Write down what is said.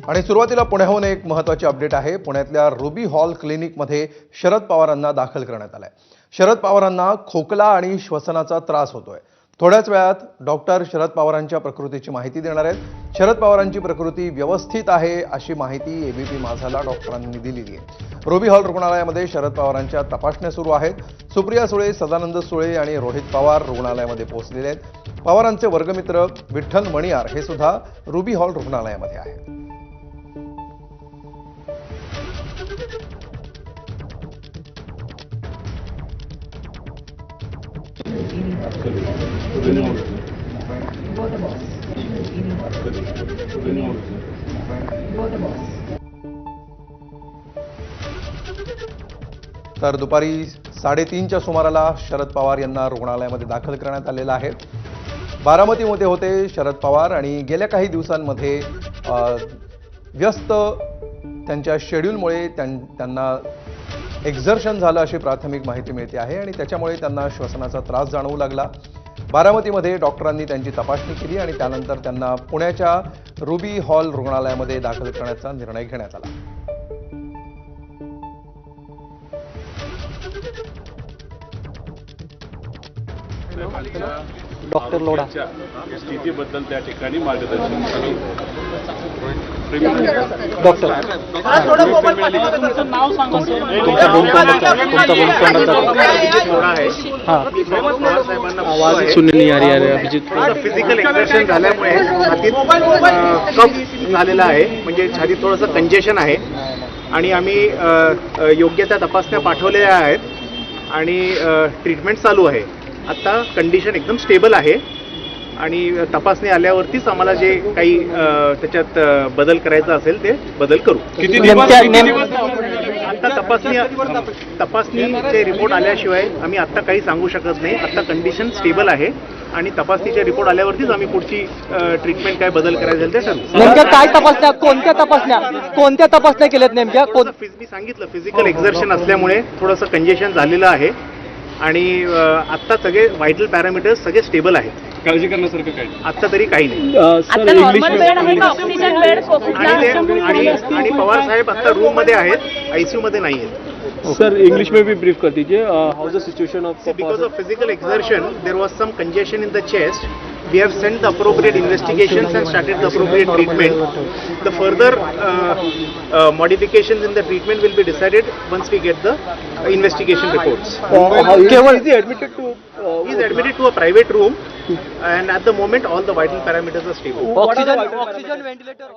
आणि सुरुवातीला पुण्याहून एक महत्त्वाची अपडेट आहे। पुण्यातल्या रुबी हॉल क्लिनिकमध्ये शरद पवारांना दाखल करण्यात आलंय। शरद पवारांना खोकला आणि श्वसनाचा त्रास होतोय। थोड्याच वेळात डॉक्टर शरद पवारांच्या प्रकृतीची माहिती देणार आहेत। शरद पवारांची प्रकृती व्यवस्थित आहे अशी माहिती एबीपी माझाला डॉक्टरांनी दिलेली आहे। रुबी हॉल रुग्णालयामध्ये शरद पवारांच्या तपासण्या सुरू आहेत। सुप्रिया सुळे, सदानंद सुळे आणि रोहित पवार रुग्णालयामध्ये पोहोचलेले आहेत। पवारांचे वर्गमित्र विठ्ठल मणियार हे सुद्धा रुबी हॉल रुग्णालयामध्ये आहेत। तर दुपारी 3:30च्या सुमाराला शरद पवार यांना रुग्णालयामध्ये दाखल करण्यात आलेलं आहे। बारामतीमध्ये होते शरद पवार आणि गेल्या काही दिवसांमध्ये व्यस्त त्यांच्या शेड्यूलमुळे त्यांना एक्झर्शन झालं अशी प्राथमिक माहिती मिळते आहे आणि त्याच्यामुळे त्यांना श्वसनाचा त्रास जाणवू लागला। बारामतीमध्ये डॉक्टरांनी त्यांची तपासणी केली आणि त्यानंतर त्यांना पुण्याच्या रुबी हॉल रुग्णालयामध्ये दाखल करण्याचा निर्णय घेण्यात आला। डॉक्टर लोढा स्थितीबद्दल त्या ठिकाणी मार्गदर्शन डॉक्टर नाव सांगा आवाज सुनने नहीं आ रही है अभिजित। फिजिकल एक्सर्शन झाल्यामुळे छातीत कफ झालेला आहे, म्हणजे छातीत थोडंसं कंजेशन आहे आणि आम्ही योग्य त्या तपासण्या पाठवलेल्या आहेत आणि ट्रीटमेंट चालू आहे। आता कंडिशन एकदम स्टेबल आहे आणि तपासणी आल्यावरतीच आम्हाला जे काही त्याच्यात बदल करायचा असेल ते बदल करू। आता तपासणीचे रिपोर्ट आल्याशिवाय आम्ही आता काही सांगू शकत नाही। आता कंडिशन स्टेबल आहे आणि तपासणीचे रिपोर्ट आल्यावरतीच आम्ही पुढची ट्रीटमेंट काय बदल करायचं असेल ते ठरवू। नेमक्या काय तपासण्या, कोणत्या तपासण्या केल्यात नेमक्या? मी सांगितलं फिजिकल एक्झर्शन असल्यामुळे थोडंसं कंजेशन झालेलं आहे आणि आता सगळे व्हायटल पॅरामीटर्स सगळे स्टेबल आहेत। काळजी करण्यासारखं काही आता तरी काही नाही। आणि पवार साहेब आता रूम मध्ये आहेत, आयसीयू मध्ये नाही आहेत। सर इंग्लिश में भी ब्रीफ कर दीजिए, how the situation of because of physical exertion there was some congestion in the chest. We have sent the appropriate investigations and started the appropriate treatment. The further modifications in the treatment will be decided once we get the investigation reports. Is he admitted to? He is admitted to a private room, and at the moment all the vital parameters are stable. Oxygen ventilator.